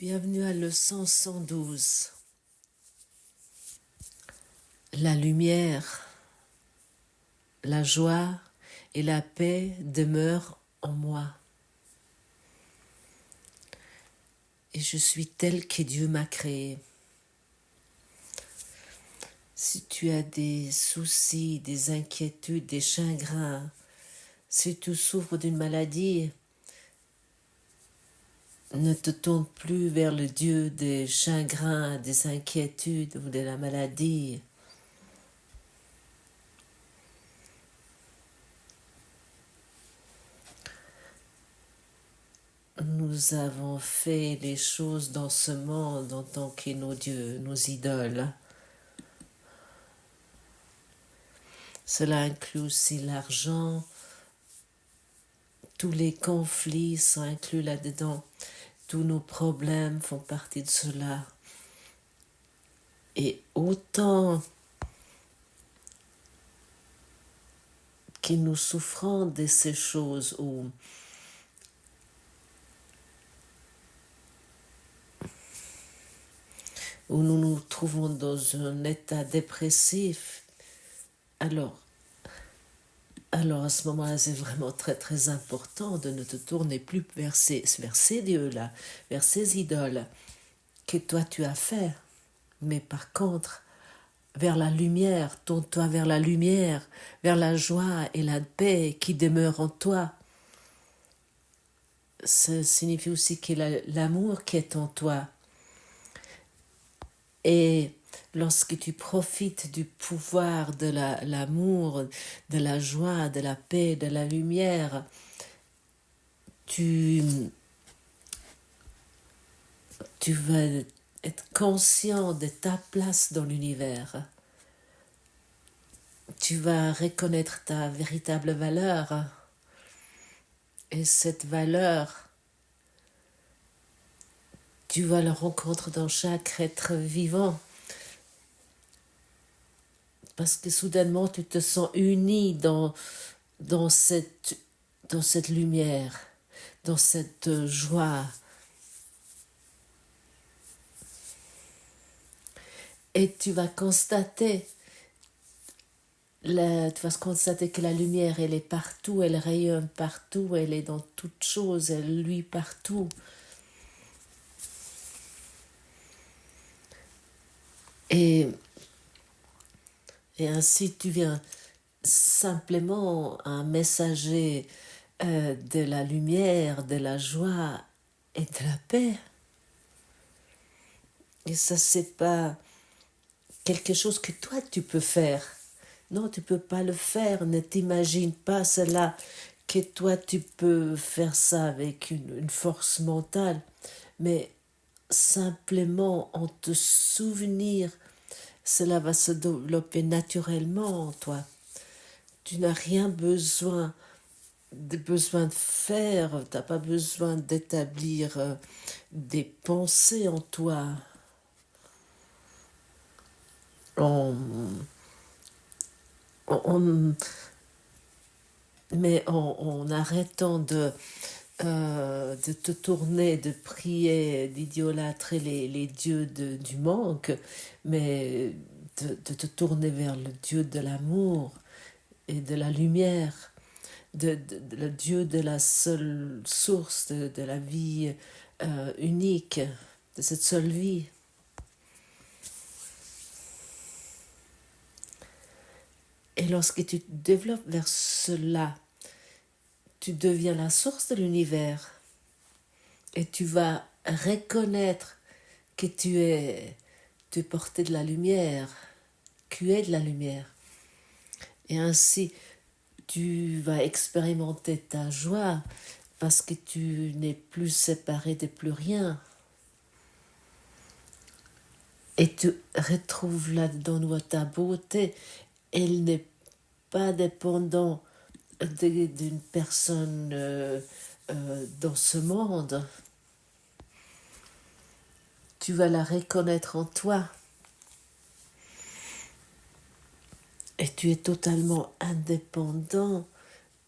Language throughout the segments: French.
Bienvenue à leçon 112. La lumière, la joie et la paix demeurent en moi. Et je suis tel que Dieu m'a créé. Si tu as des soucis, des inquiétudes, des chagrins, si tu souffres d'une maladie, ne te tourne plus vers le Dieu des chagrins, des inquiétudes ou de la maladie. Nous avons fait les choses dans ce monde en tant que nos dieux, nos idoles. Cela inclut aussi l'argent. Tous les conflits sont inclus là-dedans. Tous nos problèmes font partie de cela. Et autant que nous souffrons de ces choses où nous nous trouvons dans un état dépressif, alors à ce moment-là, c'est vraiment très très important de ne te tourner plus vers ces dieux-là, vers ces idoles que toi tu as fait. Mais par contre, vers la lumière, tourne-toi vers la lumière, vers la joie et la paix qui demeurent en toi. Ça signifie aussi que l'amour qui est en toi. Et lorsque tu profites du pouvoir de l'amour, de la joie, de la paix, de la lumière, tu vas être conscient de ta place dans l'univers. Tu vas reconnaître ta véritable valeur. Et cette valeur, tu vas la rencontrer dans chaque être vivant. Parce que soudainement, tu te sens uni dans cette lumière, dans cette joie. Et tu vas constater que la lumière, elle est partout, elle rayonne partout, elle est dans toutes choses, elle luit partout. Et ainsi, tu viens simplement un messager de la lumière, de la joie et de la paix. Et ça, c'est pas quelque chose que toi, tu peux faire. Non, tu peux pas le faire. Ne t'imagine pas cela, que toi, tu peux faire ça avec une force mentale. Mais simplement, en te souvenir, cela va se développer naturellement en toi. Tu n'as rien besoin de faire, tu n'as pas besoin d'établir des pensées en toi. Mais en arrêtant de te tourner, de prier, d'idolâtrer les dieux du manque, mais de te tourner vers le Dieu de l'amour et de la lumière, le Dieu de la seule source de la vie unique, de cette seule vie. Et lorsque tu te développes vers cela, tu deviens la source de l'univers et tu vas reconnaître que tu es porté de la lumière, que tu es de la lumière. Et ainsi, tu vas expérimenter ta joie parce que tu n'es plus séparé de plus rien. Et tu retrouves là-dedans ta beauté. Elle n'est pas dépendante d'une personne dans ce monde. Tu vas la reconnaître en toi. Et tu es totalement indépendant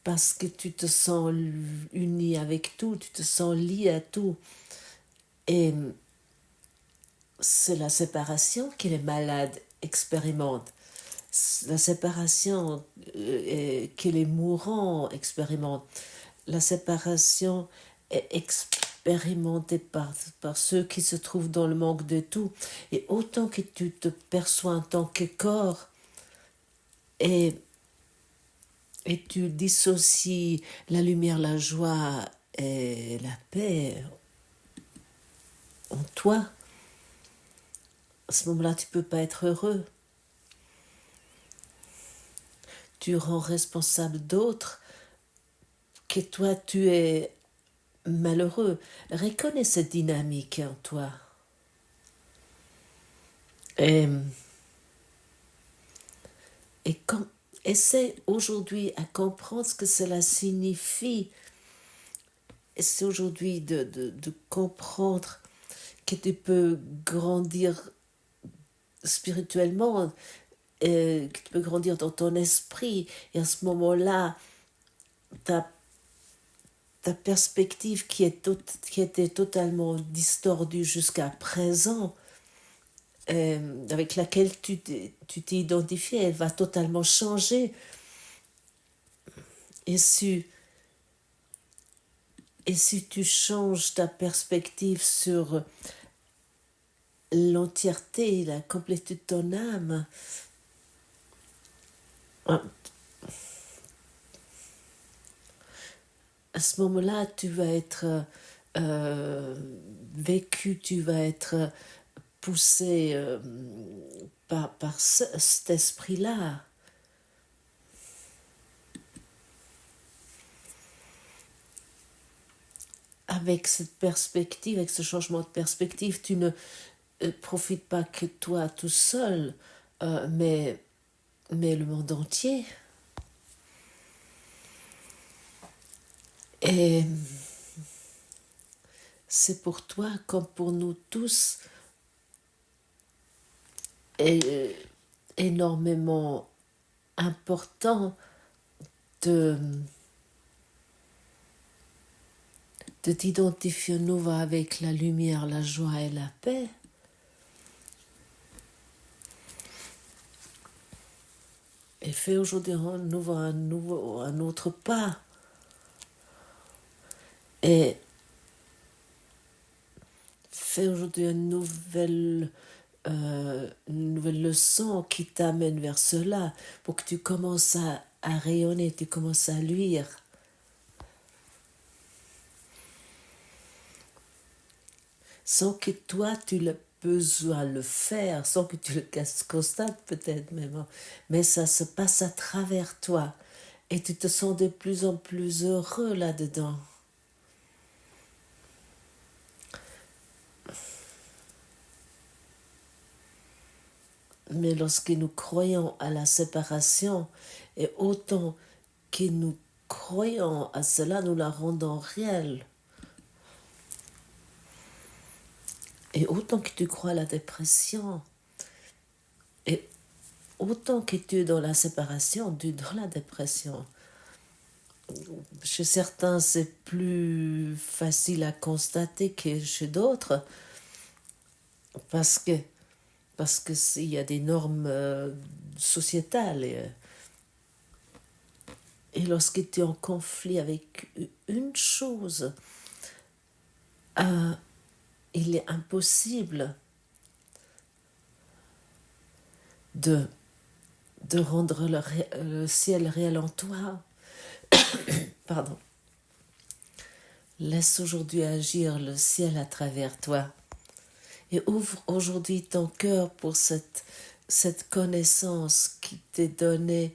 parce que tu te sens uni avec tout, tu te sens lié à tout. Et c'est la séparation que les malades expérimentent. La séparation que les mourants expérimentent. La séparation est expérimentée par ceux qui se trouvent dans le manque de tout. Et autant que tu te perçois en tant que corps et tu dissocies la lumière, la joie et la paix en toi, à ce moment-là, tu ne peux pas être heureux. Tu rends responsable d'autres que toi, tu es malheureux. Reconnais cette dynamique en toi. Et essaie aujourd'hui à comprendre ce que cela signifie. Essaie aujourd'hui de comprendre que tu peux grandir spirituellement, que tu peux grandir dans ton esprit. Et à ce moment-là, ta perspective qui était totalement distordue jusqu'à présent, avec laquelle tu t'es identifié, elle va totalement changer. Et si tu changes ta perspective sur l'entièreté, la complétude de ton âme, à ce moment-là, tu vas être vécu, tu vas être poussé par cet esprit-là. Avec cette perspective, avec ce changement de perspective, tu ne profites pas que toi tout seul, mais le monde entier. Et c'est pour toi comme pour nous tous énormément important de t'identifier nouveau avec la lumière, la joie et la paix. Et fais aujourd'hui un autre pas. Et fais aujourd'hui une nouvelle leçon qui t'amène vers cela, pour que tu commences à rayonner, tu commences à luire. Sans que toi, tu aies besoin de le faire, sans que tu le constates peut-être même. Mais ça se passe à travers toi. Et tu te sens de plus en plus heureux là-dedans. Mais lorsque nous croyons à la séparation, et autant que nous croyons à cela, nous la rendons réelle. Et autant que tu crois à la dépression, et autant que tu es dans la séparation, tu es dans la dépression. Chez certains, c'est plus facile à constater que chez d'autres, parce que il y a des normes sociétales. Et lorsque tu es en conflit avec une chose, il est impossible de rendre le ciel réel en toi. Pardon. Laisse aujourd'hui agir le ciel à travers toi. Et ouvre aujourd'hui ton cœur pour cette connaissance qui t'est donnée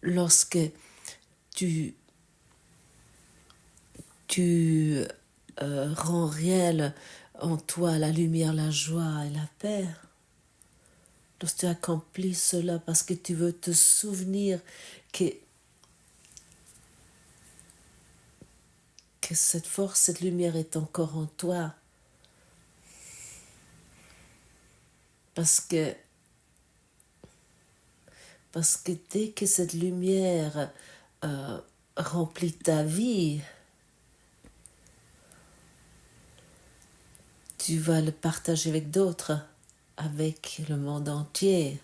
lorsque tu rends réel en toi la lumière, la joie et la paix. Lorsque tu accomplis cela parce que tu veux te souvenir que cette force, cette lumière est encore en toi. Parce que dès que cette lumière remplit ta vie, tu vas le partager avec d'autres, avec le monde entier.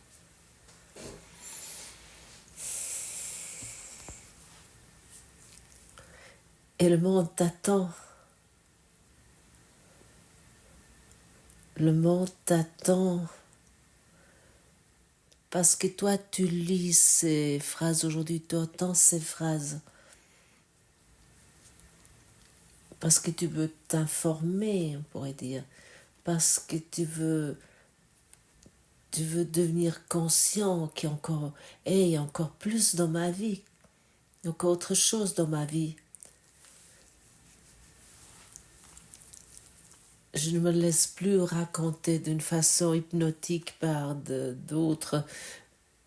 Et le monde t'attend. Le monde t'attend. Parce que toi, tu lis ces phrases aujourd'hui, tu entends ces phrases. Parce que tu veux t'informer, on pourrait dire. Parce que tu veux devenir conscient qu'il y a encore plus dans ma vie. Il y a encore autre chose dans ma vie. Je ne me laisse plus raconter d'une façon hypnotique par d'autres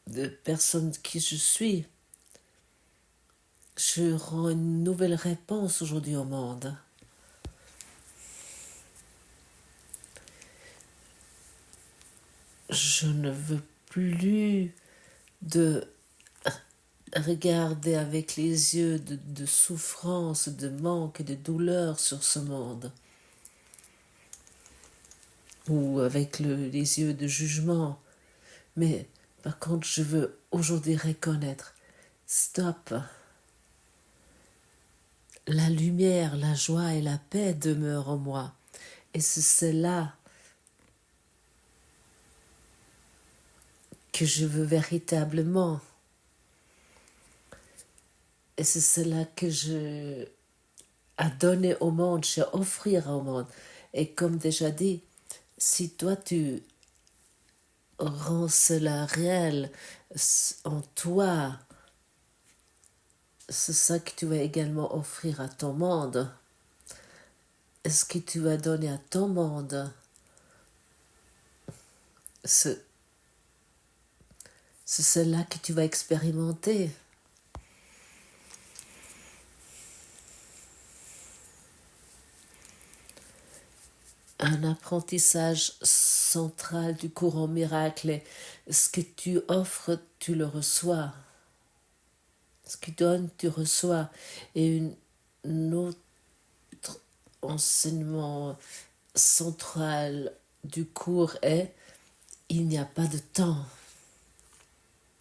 de personnes qui je suis. Je rends une nouvelle réponse aujourd'hui au monde. Je ne veux plus de regarder avec les yeux de souffrance, de manque et de douleur sur ce monde. Ou avec les yeux de jugement. Mais par contre, je veux aujourd'hui reconnaître, stop. La lumière, la joie et la paix demeurent en moi. Et c'est cela que je veux véritablement. Et c'est cela que je à donner au monde, à offrir au monde. Et comme déjà dit, si toi tu rends cela réel en toi, c'est ça que tu vas également offrir à ton monde. Est-ce que tu vas donner à ton monde c'est cela que tu vas expérimenter. Un apprentissage central du courant miracle. Ce que tu offres, tu le reçois. Ce que tu donnes, tu reçois. Et un autre enseignement central du cours est il n'y a pas de temps.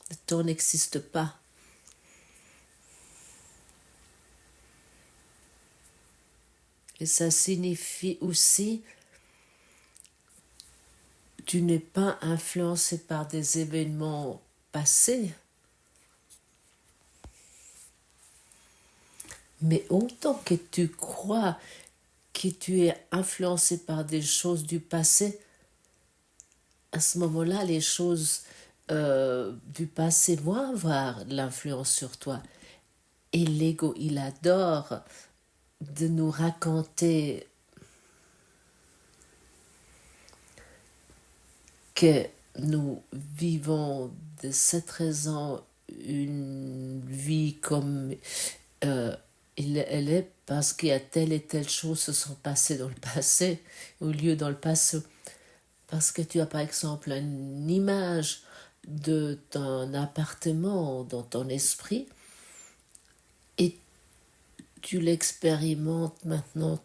Le temps n'existe pas. Et ça signifie aussi tu n'es pas influencé par des événements passés, mais autant que tu crois que tu es influencé par des choses du passé, à ce moment-là, les choses du passé vont avoir de l'influence sur toi. Et l'ego, il adore de nous raconter que nous vivons de cette raison une vie comme elle est parce qu'il y a telle et telle chose se sont passées dans le passé, au lieu dans le passé. Parce que tu as par exemple une image de ton appartement dans ton esprit et tu l'expérimentes maintenant,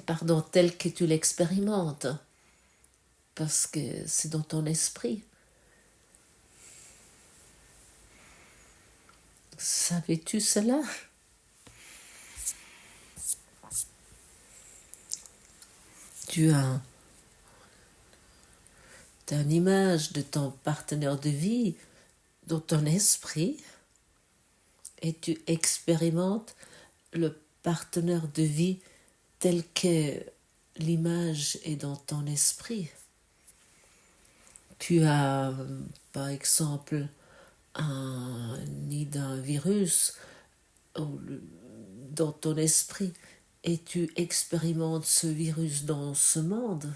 pardon, tel que tu l'expérimentes. Parce que c'est dans ton esprit. Savais-tu cela? Tu as une image de ton partenaire de vie dans ton esprit et tu expérimentes le partenaire de vie tel que l'image est dans ton esprit. Tu as, par exemple, un nid d'un virus dans ton esprit et tu expérimentes ce virus dans ce monde.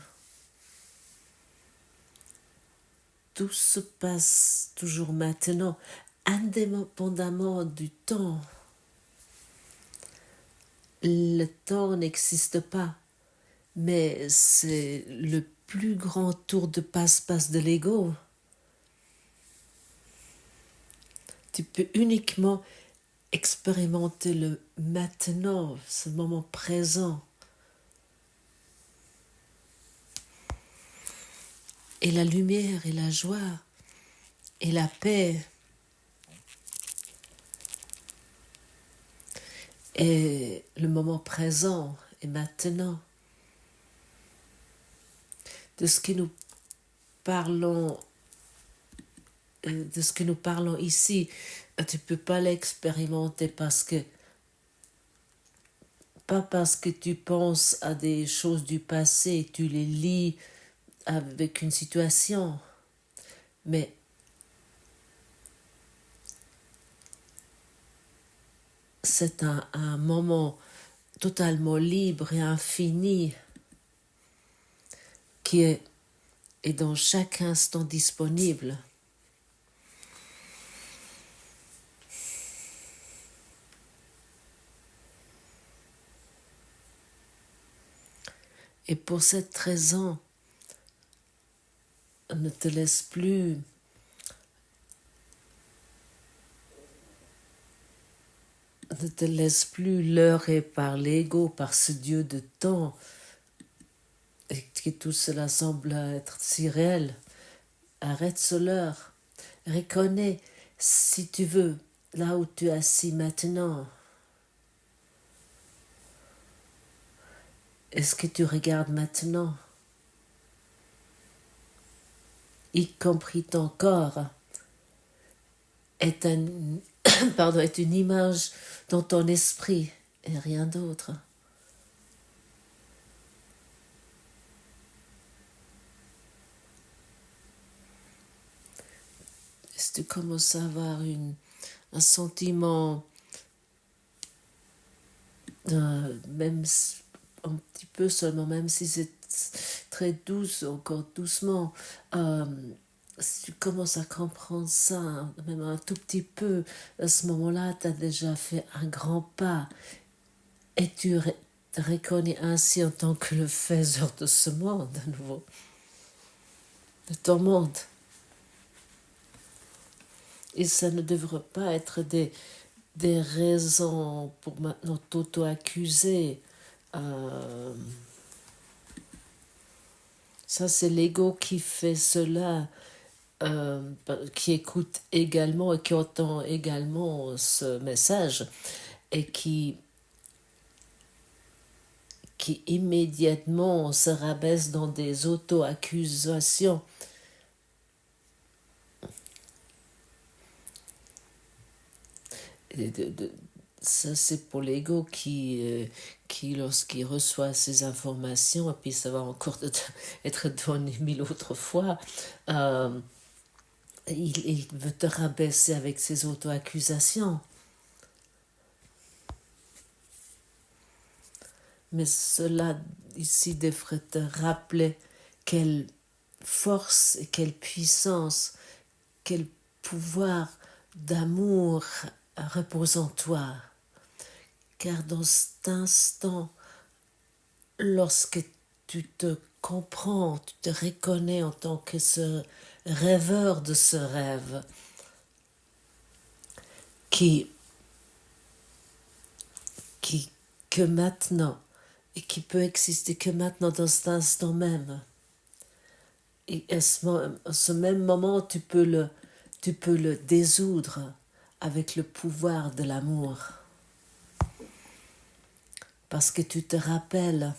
Tout se passe toujours maintenant, indépendamment du temps. Le temps n'existe pas, mais c'est le plus grand tour de passe-passe de l'ego. Tu peux uniquement expérimenter le maintenant, ce moment présent. et la lumière et la joie et la paix et le moment présent et maintenant. De ce que nous parlons, ici, tu ne peux pas l'expérimenter pas parce que tu penses à des choses du passé, tu les lis avec une situation, mais c'est un moment totalement libre et infini qui est dans chaque instant disponible. Et pour cette raison, ne te laisse plus leurrer par l'ego, par ce Dieu de temps, et que tout cela semble être si réel. Arrête ce leurre. Reconnais, si tu veux, là où tu es assis maintenant. Est-ce que tu regardes maintenant, y compris ton corps, est une image dans ton esprit et rien d'autre. Est-ce que tu commences à avoir un sentiment, même un petit peu seulement, même si c'est très douce, encore doucement, si tu commences à comprendre ça, même un tout petit peu, à ce moment-là, tu as déjà fait un grand pas et tu te reconnais ainsi en tant que le faiseur de ce monde, à nouveau, de ton monde. Et ça ne devrait pas être des raisons pour maintenant t'auto-accuser. Ça, c'est l'ego qui fait cela, qui écoute également et qui entend également ce message et qui immédiatement se rabaisse dans des auto-accusations. Ça, c'est pour l'ego qui lorsqu'il reçoit ces informations, et puis ça va encore être donné 1000 autres fois, il veut te rabaisser avec ses auto-accusations. Mais cela ici devrait te rappeler quelle force et quelle puissance, quel pouvoir d'amour repose en toi. Car dans cet instant, lorsque tu te comprends, tu te reconnais en tant que ce rêveur de ce rêve que maintenant, et qui peut exister que maintenant dans cet instant même. Et à ce même moment, tu peux le désoudre avec le pouvoir de l'amour. Parce que tu te rappelles,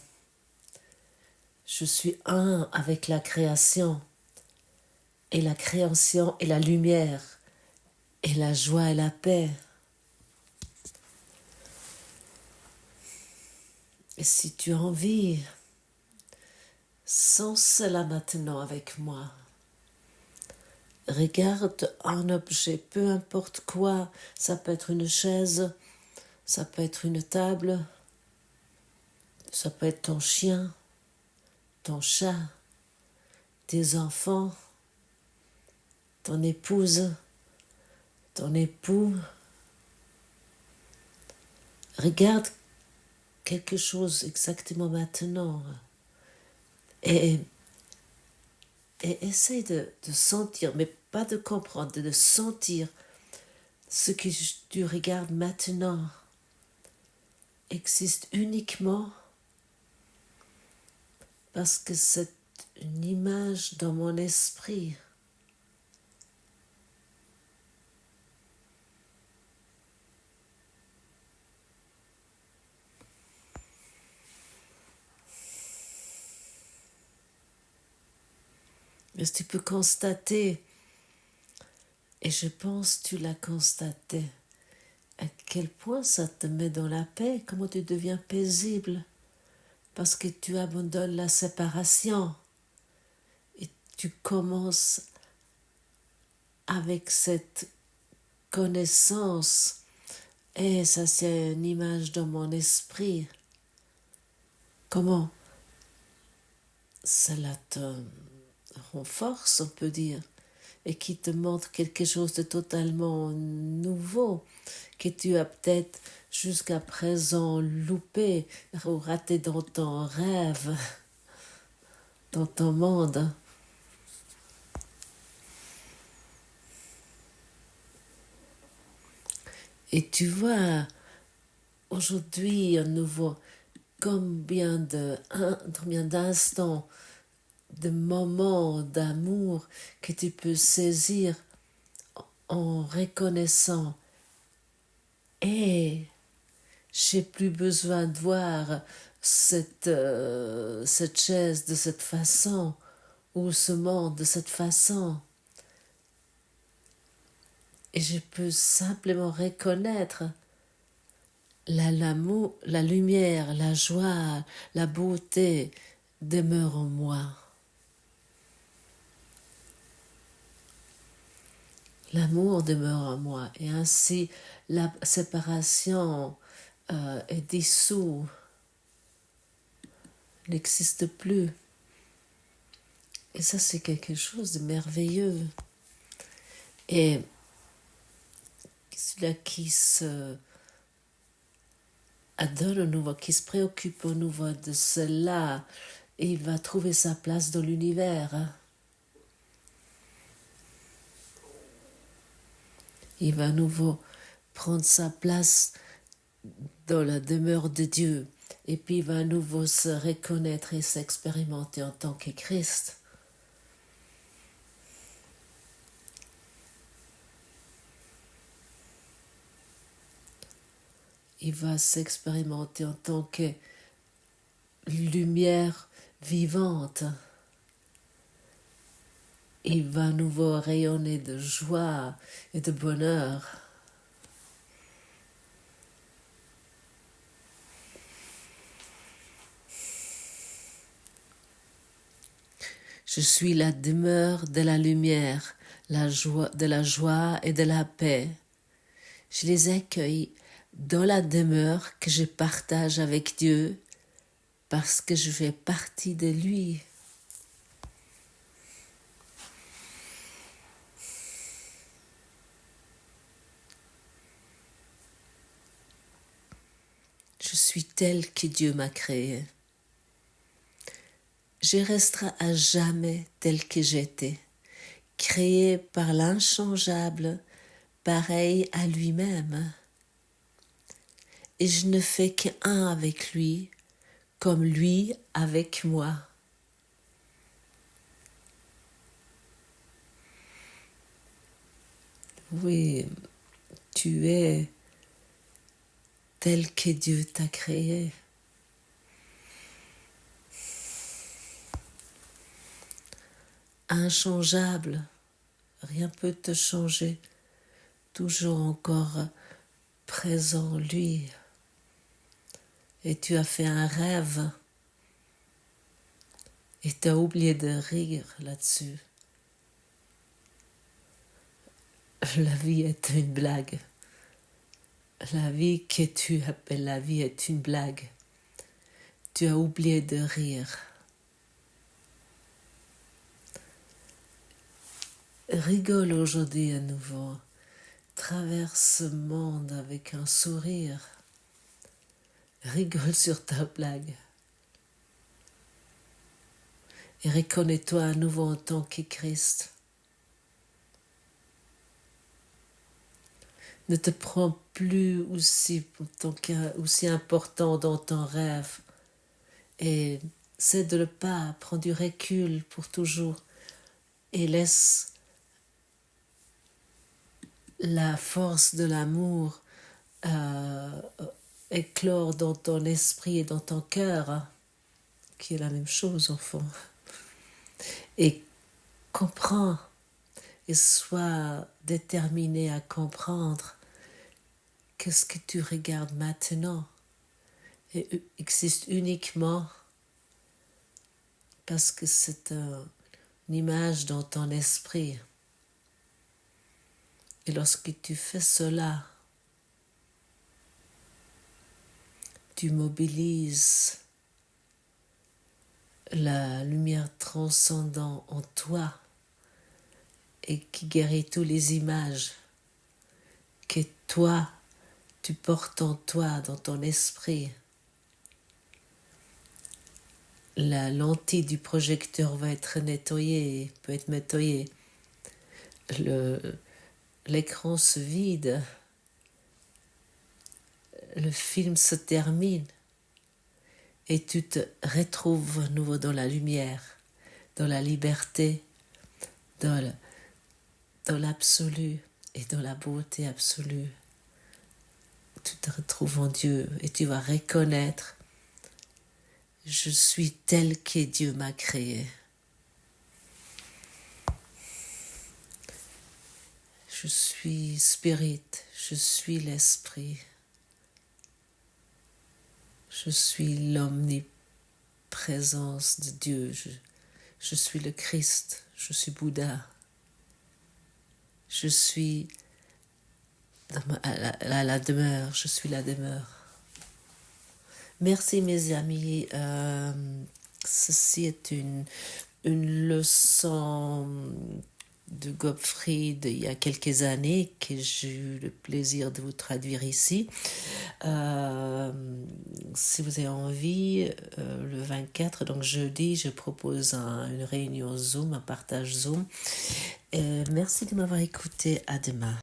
je suis un avec la création, et la création est la lumière, et la joie et la paix. Et si tu as envie, sens cela maintenant avec moi. Regarde un objet, peu importe quoi, ça peut être une chaise, ça peut être une table, ça peut être ton chien, ton chat, tes enfants, ton épouse, ton époux. Regarde quelque chose exactement maintenant et essaye de sentir, mais pas de comprendre, de sentir ce que tu regardes maintenant existe uniquement parce que cette une image dans mon esprit. Mais tu peux constater, et je pense que tu l'as constaté, à quel point ça te met dans la paix, comment tu deviens paisible, parce que tu abandonnes la séparation et tu commences avec cette connaissance. Et ça, c'est une image dans mon esprit. Comment cela te renforce, on peut dire, et qui te montre quelque chose de totalement nouveau, que tu as peut-être jusqu'à présent loupé ou raté dans ton rêve, dans ton monde. Et tu vois, aujourd'hui, à nouveau, combien d'instants, de moments d'amour que tu peux saisir en reconnaissant. Et j'ai plus besoin de voir cette chaise de cette façon ou ce monde de cette façon. Et je peux simplement reconnaître l'amour, la lumière, la joie, la beauté demeure en moi. L'amour demeure en moi et ainsi la séparation est dissoute, n'existe plus. Et ça, c'est quelque chose de merveilleux. Et celui qui se adonne au nouveau, qui se préoccupe au nouveau de cela, il va trouver sa place dans l'univers. Il va à nouveau prendre sa place dans la demeure de Dieu. Et puis il va à nouveau se reconnaître et s'expérimenter en tant que Christ. Il va s'expérimenter en tant que lumière vivante. Il va à nouveau rayonner de joie et de bonheur. Je suis la demeure de la lumière, de la joie et de la paix. Je les accueille dans la demeure que je partage avec Dieu parce que je fais partie de lui. Je suis tel que Dieu m'a créé. Je resterai à jamais tel que j'étais, créé par l'inchangeable, pareil à lui-même. Et je ne fais qu'un avec lui, comme lui avec moi. Oui, tu es tel que Dieu t'a créé. Inchangeable, rien peut te changer, toujours encore présent lui. Et tu as fait un rêve et tu as oublié de rire là-dessus. La vie est une blague. La vie que tu appelles la vie est une blague. Tu as oublié de rire. Rigole aujourd'hui à nouveau. Traverse ce monde avec un sourire. Rigole sur ta blague. Et reconnais-toi à nouveau en tant que Christ. Ne te prends plus aussi important dans ton rêve. Et c'est de ne pas prendre du recul pour toujours et laisse la force de l'amour éclore dans ton esprit et dans ton cœur, hein, qui est la même chose au fond. Et comprends et sois déterminé à comprendre que ce que tu regardes maintenant existe uniquement parce que c'est une image dans ton esprit. Et lorsque tu fais cela, tu mobilises la lumière transcendante en toi et qui guérit toutes les images que toi, tu portes en toi, dans ton esprit. La lentille du projecteur va être nettoyée, peut être nettoyée. L'écran se vide, le film se termine et tu te retrouves à nouveau dans la lumière, dans la liberté, dans l'absolu et dans la beauté absolue. Tu te retrouves en Dieu et tu vas reconnaître: je suis tel que Dieu m'a créé. Je suis spirit, je suis l'esprit. Je suis l'omniprésence de Dieu. Je suis le Christ, je suis Bouddha. Je suis à la demeure, je suis la demeure. Merci mes amis. Ceci est une leçon de Gottfried il y a quelques années que j'ai eu le plaisir de vous traduire ici. Si vous avez envie, le 24, donc jeudi, je propose une réunion Zoom, un partage Zoom. Merci de m'avoir écouté. À demain.